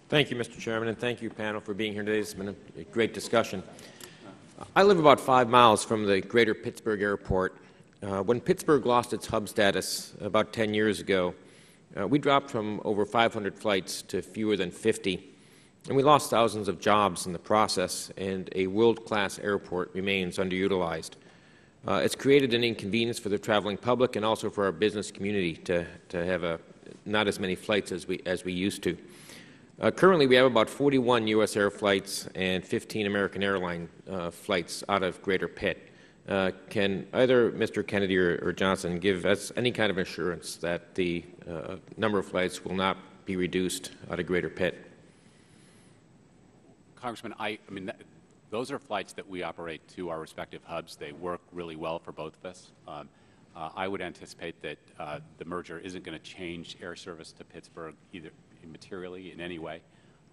Thank you, Mr. Chairman, and thank you, panel, for being here today. It's been a great discussion. I live about 5 miles from the greater Pittsburgh airport. When Pittsburgh lost its hub status about 10 years ago, we dropped from over 500 flights to fewer than 50, and we lost thousands of jobs in the process, and a world-class airport remains underutilized. It's created an inconvenience for the traveling public and also for our business community to have not as many flights as we used to. Currently, we have about 41 U.S. air flights and 15 American airline flights out of Greater Pitt. Can either Mr. Kennedy or Johnson give us any kind of assurance that the number of flights will not be reduced out of Greater Pitt? Congressman, those are flights that we operate to our respective hubs. They work really well for both of us. I would anticipate that the merger isn't going to change air service to Pittsburgh either materially in any way.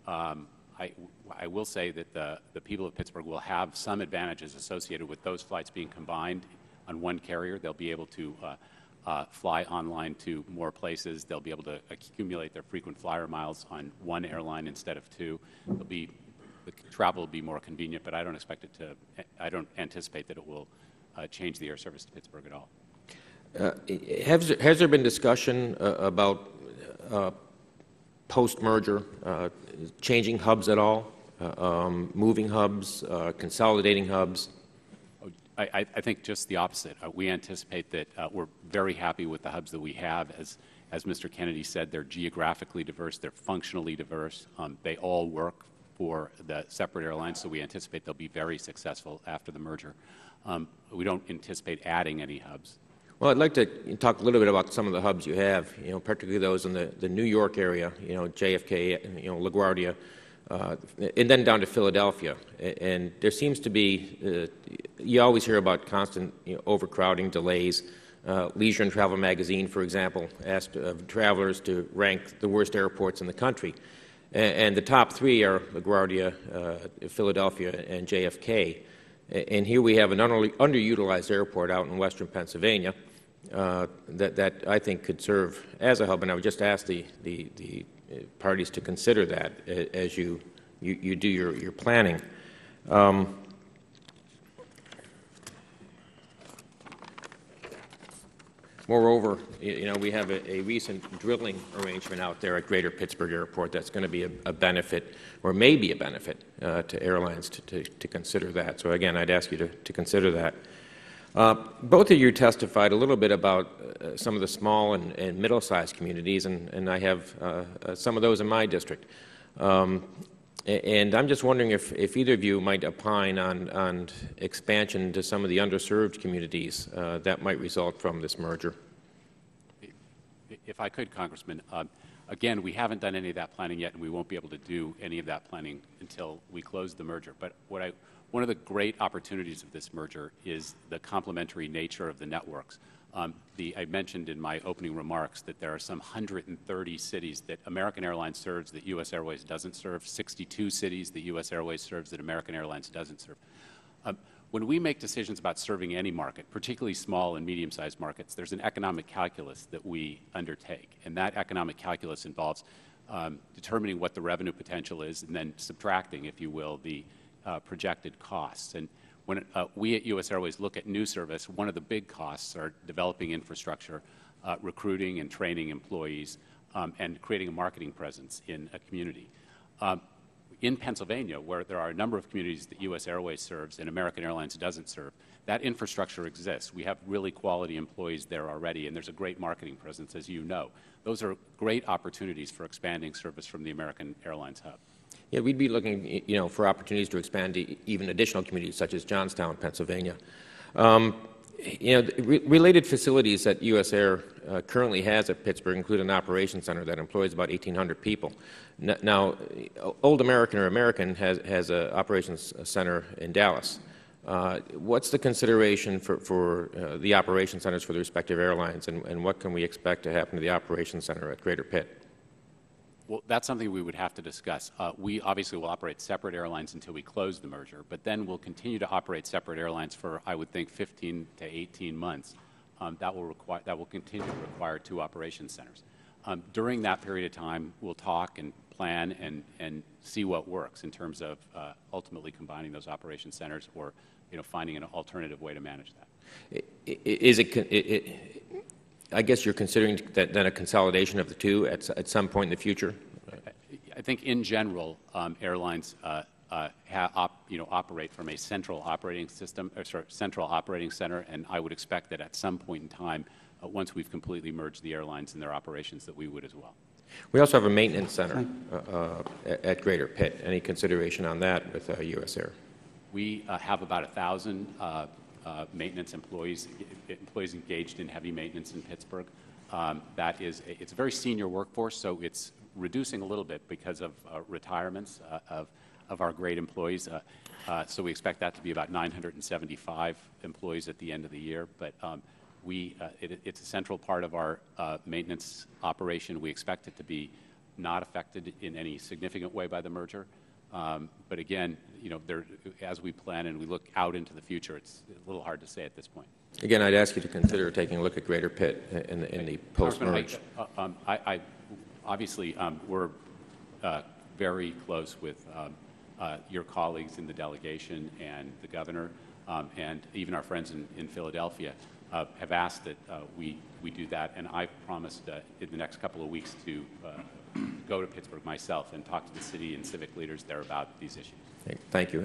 I will say that the people of Pittsburgh will have some advantages associated with those flights being combined on one carrier. They'll be able to fly online to more places. They'll be able to accumulate their frequent flyer miles on one airline instead of two. The travel will be more convenient, but I don't anticipate that it will change the air service to Pittsburgh at all. Has there been discussion about post-merger changing hubs at all, moving hubs, consolidating hubs? I think just the opposite. We anticipate that we're very happy with the hubs that we have. As Mr. Kennedy said, they're geographically diverse, they're functionally diverse. They all work for the separate airlines, so we anticipate they'll be very successful after the merger. We don't anticipate adding any hubs. Well, I'd like to talk a little bit about some of the hubs you have, particularly those in the New York area, JFK, LaGuardia, and then down to Philadelphia. And there seems to be, you always hear about constant overcrowding, delays. Leisure and Travel magazine, for example, asked travelers to rank the worst airports in the country. And the top three are LaGuardia, Philadelphia, and JFK. And here we have an underutilized airport out in western Pennsylvania that I think could serve as a hub. And I would just ask the parties to consider that as you do your planning. Moreover, we have a recent drilling arrangement out there at Greater Pittsburgh Airport that's going to be a benefit, or may be a benefit, to airlines to consider that. So again, I'd ask you to consider that. Both of you testified a little bit about some of the small and middle-sized communities, and I have some of those in my district. And I'm just wondering if either of you might opine on expansion to some of the underserved communities that might result from this merger. If I could, Congressman, again, we haven't done any of that planning yet, and we won't be able to do any of that planning until we close the merger. But one of the great opportunities of this merger is the complementary nature of the networks. I mentioned in my opening remarks that there are some 130 cities that American Airlines serves that U.S. Airways doesn't serve, 62 cities that U.S. Airways serves that American Airlines doesn't serve. When we make decisions about serving any market, particularly small and medium-sized markets, there's an economic calculus that we undertake, and that economic calculus involves determining what the revenue potential is and then subtracting, if you will, the projected costs. And when we at U.S. Airways look at new service, one of the big costs are developing infrastructure, recruiting and training employees, and creating a marketing presence in a community. In Pennsylvania, where there are a number of communities that U.S. Airways serves and American Airlines doesn't serve, that infrastructure exists. We have really quality employees there already, and there's a great marketing presence, as you know. Those are great opportunities for expanding service from the American Airlines hub. Yeah, we'd be looking, for opportunities to expand to even additional communities such as Johnstown, Pennsylvania. Related facilities that U.S. Air currently has at Pittsburgh include an operations center that employs about 1,800 people. Now, Old American or American has an operations center in Dallas. What's the consideration for the operations centers for the respective airlines, and what can we expect to happen to the operations center at Greater Pitt? Well, that's something we would have to discuss. We obviously will operate separate airlines until we close the merger, but then we'll continue to operate separate airlines for, I would think, 15 to 18 months. That will continue to require two operations centers. During that period of time, we'll talk and plan and see what works in terms of ultimately combining those operation centers or finding an alternative way to manage that. I guess you're considering that then a consolidation of the two at some point in the future? I think in general, airlines operate from a central operating system, or sorry, central operating center, and I would expect that at some point in time, once we've completely merged the airlines and their operations, that we would as well. We also have a maintenance center at Greater Pitt. Any consideration on that with U.S. Air? We have about 1,000 maintenance employees engaged in heavy maintenance in Pittsburgh. It's a very senior workforce, so it's reducing a little bit because of retirements of our great employees. So we expect that to be about 975 employees at the end of the year. But it's a central part of our maintenance operation. We expect it to be not affected in any significant way by the merger. But again, as we plan and we look out into the future, it's a little hard to say at this point. Again, I'd ask you to consider taking a look at Greater Pitt in the post-merge. Obviously, we're very close with your colleagues in the delegation and the governor, and even our friends in Philadelphia have asked that we do that. And I've promised in the next couple of weeks to go to Pittsburgh myself and talk to the city and civic leaders there about these issues. Thank you.